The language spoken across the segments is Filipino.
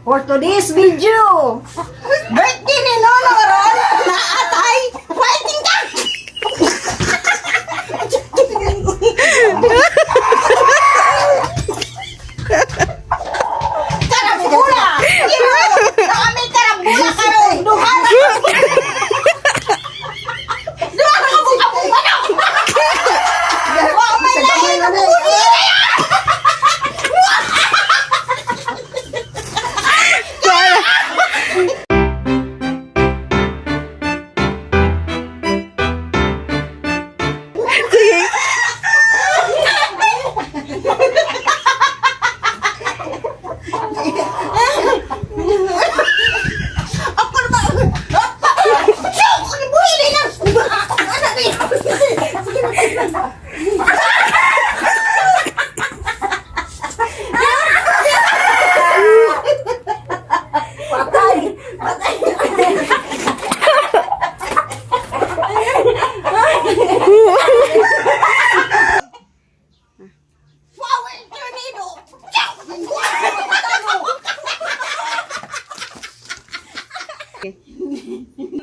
For today's video, birthday ni Nono Ron na atay, fighting ka! Karambula! Kami karambula karon! Duha na! Duha na kabuk-abuk! Wa may lain na buhi!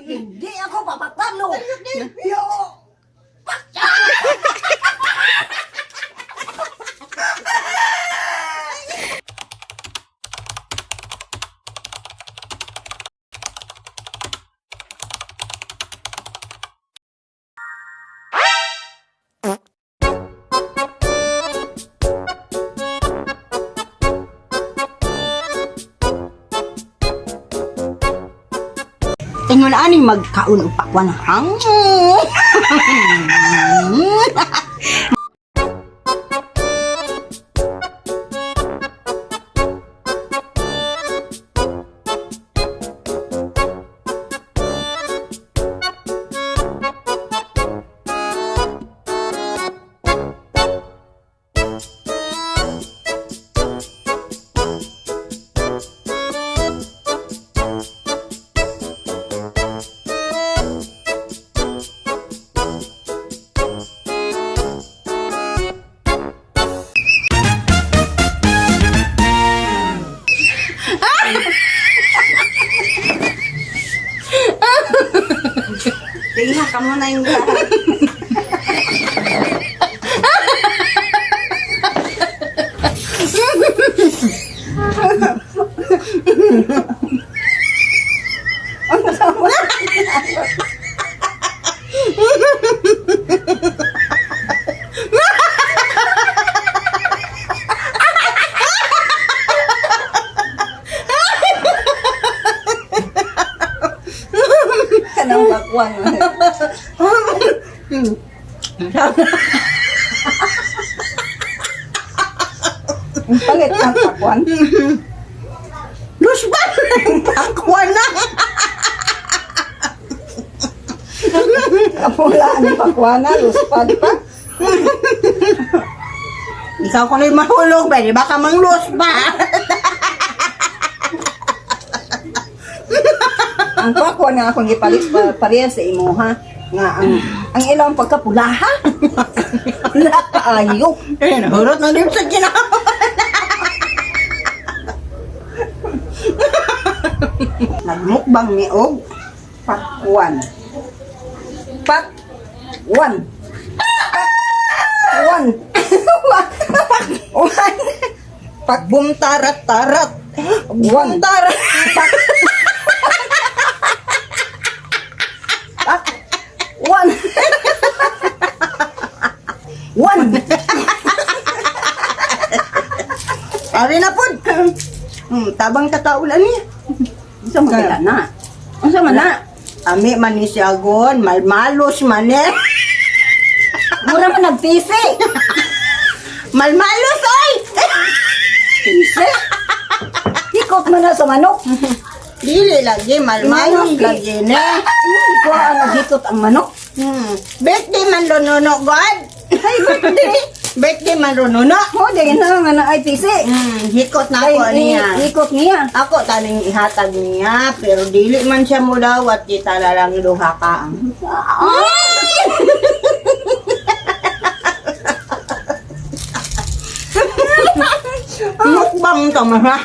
Hindi ako papatalo. Yo. Tingnan ani magkaon og pakwan hang. Tingnan ka muna yung lahat. Ano sa mga? Kanang bakwan. Ang palit ng pakwan. Lusban ng pakwan na. Kapula ni pakwan na, luspan pa. Ikaw ko na mahulog, pwede baka manglus pa. Ang pakwan nga akong ipalit pareha sa imo ha. Nga ang ilang pagkapula ha. Wala ka ayo. Nahurot na din sa ginawa. Nagmukbang ni Og pakwan. Pakwan. Pakwan. Pakwan. Pagbumtarat-tarat. Bumtarat. One. Ari na pod. Tabang kataulan niya. Unsa man gila na? Unsa man na? Ami man ni siya gon, malmalos man eh. Mura man nagpisi. Malmalos oy. Pisi. Ikot man na sa manok. Dili lagi malmalos lagi ne. Iko ano dikot ang manok. Birthday man Nono God. Ay, birthday. Birthday man Nono. Oh, dahil na nga na ay PC. Hikot na ako niya. Hikot niya. Ako taling ihatag niya, pero dili man siya mo daw at kita lalang duha ka. Mukbang to, ha?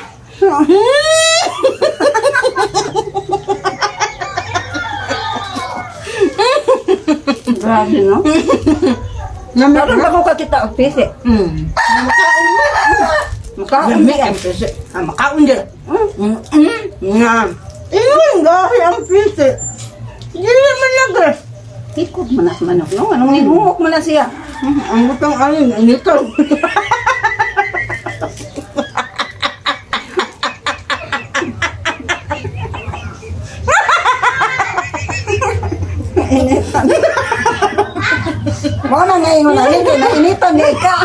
Grabe, no? Meron ba kung kakita ang pisi? Makaon din ang pisi. Makaon din. Iyon, gahi ang pisi. Hindi naman nag ikot mo na sa manok, no? Anong nihumok mo na siya? Ang butang alin, ang ito. Initan. Mo na ngayon na hindi na initan ni Ika.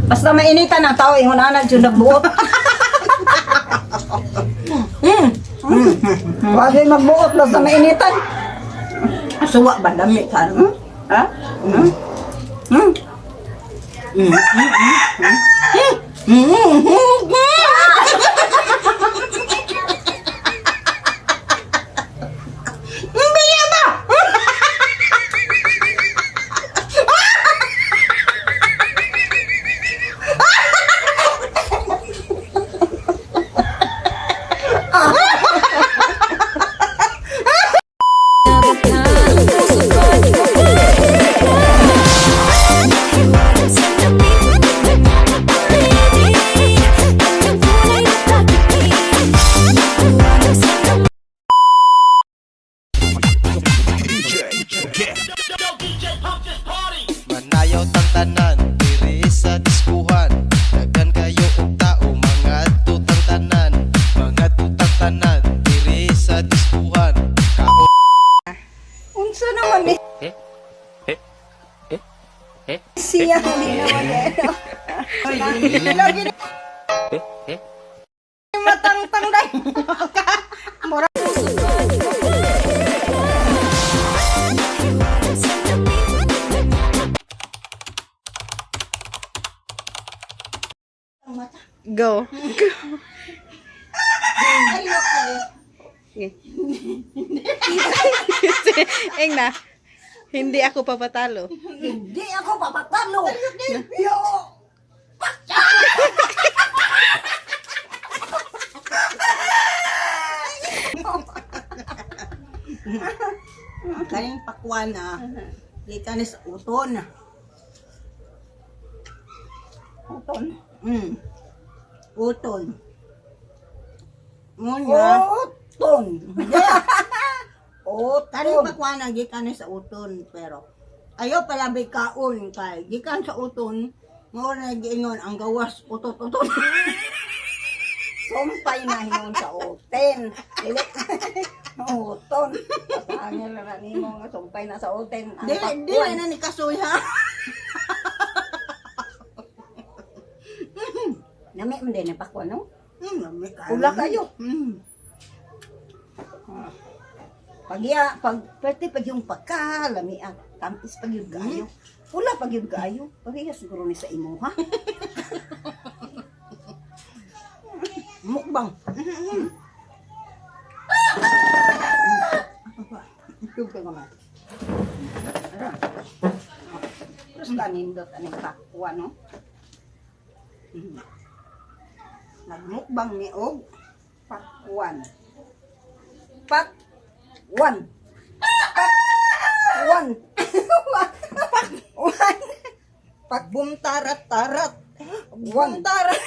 Basta mainitan ang tao, ingon anak dyan nagbuot. Huwag ay magbuot, basta mainitan. Suwa ba dami ka? Ha? Biya ba? Manayaw tang tanan, diri sa diskuhan. Daghan kayo og tao, mga tutang tanan. Mga tutang tanan, diri sa diskuhan. Unsa naman ni? Siya hindi naman ano. Lagi ni. Matang-tang dai. Mura. Go. Eng na. Hindi ako papatalo. Hindi ako papatalo. Yo. Kaning pakwan na. Di ka sa uton. Uton? Uton. Munya. Uton. Uton. Kaning pakwan na gikan sa uton pero ayaw pala kaon kay gikan sa uton mo na giingon ang gawas utot-utot. Sumpay na hinon sa uten. Dili. Uton. Pasahan na nimo nga sumpay na sa uten. Dili na ni kasoy ha. Nami man din ang pakwan, no? Nami kayo. Pula kayo. Pwede pag yung pagkalami at tampis pag yung kayo. Pula pag yung kayo. Pagkaya siguro ni sa imo, ha? Mukbang. Tug ka naman. Terus kanindot aning pakwan, no? Nagmukbang ni og pakwan. Pakwan. Pakwan. Pakwan. Pagbumtarat-tarat. Bumtarat.